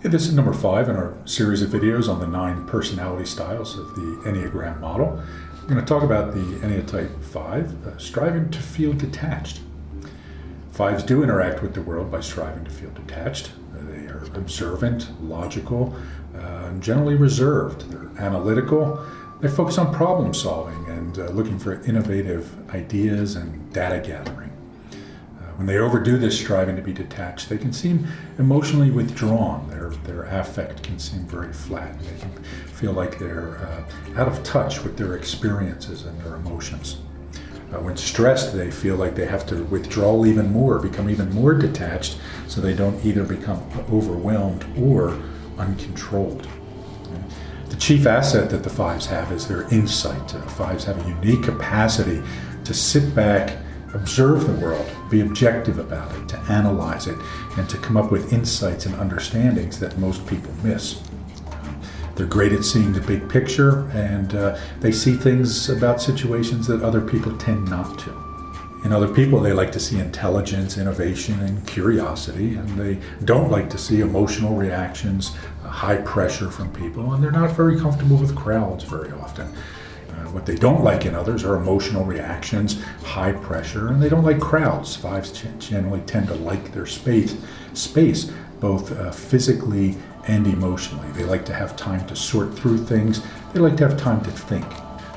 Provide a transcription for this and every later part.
Hey, this is number 5 in our series of videos on the 9 personality styles of the Enneagram model. We're going to talk about the Ennea-type 5, striving to feel detached. 5s do interact with the world by striving to feel detached. They are observant, logical, and generally reserved. They're analytical. They focus on problem solving and looking for innovative ideas and data gathering. When they overdo this striving to be detached, they can seem emotionally withdrawn. Their affect can seem very flat. They can feel like they're out of touch with their experiences and their emotions. When stressed, they feel like they have to withdraw even more, become even more detached, so they don't either become overwhelmed or uncontrolled. The chief asset that the 5s have is their insight. 5s have a unique capacity to sit back, observe the world, be objective about it, to analyze it, and to come up with insights and understandings that most people miss. They're great at seeing the big picture, and they see things about situations that other people tend not to. In other people, they like to see intelligence, innovation, and curiosity, and they don't like to see emotional reactions, high pressure from people, and they're not very comfortable with crowds very often. What they don't like in others are emotional reactions, high pressure, and they don't like crowds. 5s generally tend to like their space both physically and emotionally. They like to have time to sort through things. They like to have time to think.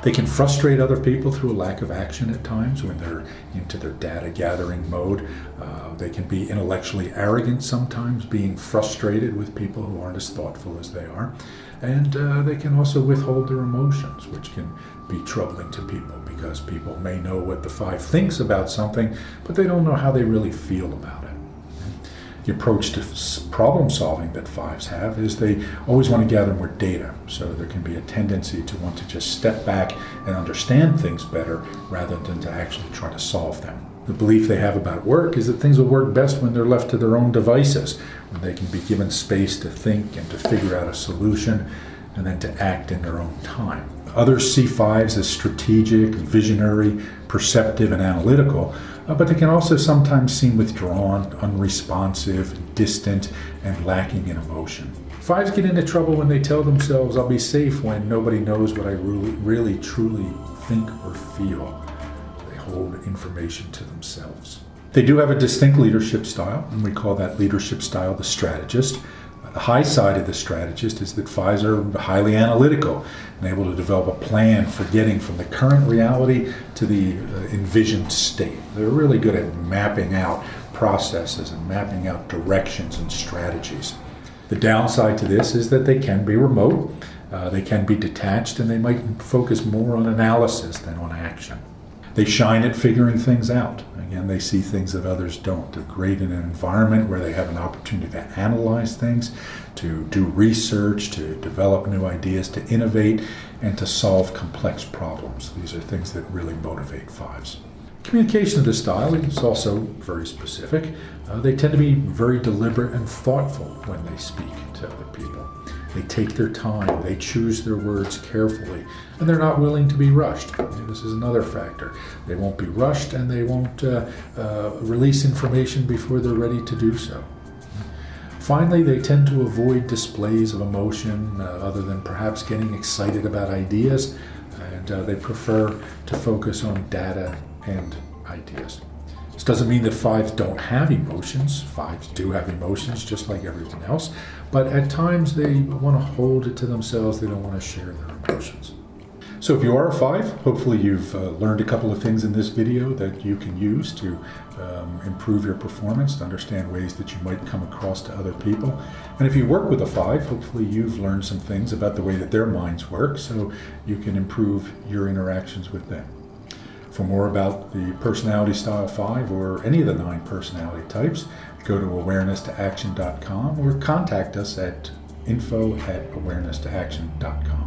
They can frustrate other people through a lack of action at times when they're into their data gathering mode. They can be intellectually arrogant sometimes, being frustrated with people who aren't as thoughtful as they are. And they can also withhold their emotions, which can be troubling to people because people may know what the 5 thinks about something, but they don't know how they really feel about it. The approach to problem solving that 5s have is they always want to gather more data. So there can be a tendency to want to just step back and understand things better rather than to actually try to solve them. The belief they have about work is that things will work best when they're left to their own devices, when they can be given space to think and to figure out a solution and then to act in their own time. Others see 5s as strategic, visionary, perceptive, and analytical, but they can also sometimes seem withdrawn, unresponsive, distant, and lacking in emotion. 5s get into trouble when they tell themselves, "I'll be safe when nobody knows what I really truly think or feel." They hold information to themselves. They do have a distinct leadership style, and we call that leadership style the strategist. The high side of the strategist is that 5s are highly analytical and able to develop a plan for getting from the current reality to the envisioned state. They're really good at mapping out processes and mapping out directions and strategies. The downside to this is that they can be remote, they can be detached, and they might focus more on analysis than on action. They shine at figuring things out. Again, they see things that others don't. They're great in an environment where they have an opportunity to analyze things, to do research, to develop new ideas, to innovate, and to solve complex problems. These are things that really motivate 5s. Communication of this style is also very specific. They tend to be very deliberate and thoughtful when they speak to other people. They take their time, they choose their words carefully, and they're not willing to be rushed. This is another factor. They won't be rushed, and they won't release information before they're ready to do so. Finally, they tend to avoid displays of emotion other than perhaps getting excited about ideas, and they prefer to focus on data and ideas. This doesn't mean that 5s don't have emotions. 5s do have emotions just like everyone else, but at times they want to hold it to themselves. They don't want to share their emotions. So if you are a 5, hopefully you've learned a couple of things in this video that you can use to improve your performance, to understand ways that you might come across to other people. And if you work with a 5, hopefully you've learned some things about the way that their minds work so you can improve your interactions with them. For more about the personality style 5 or any of the 9 personality types, go to awareness2action.com or contact us at info@awareness2action.com.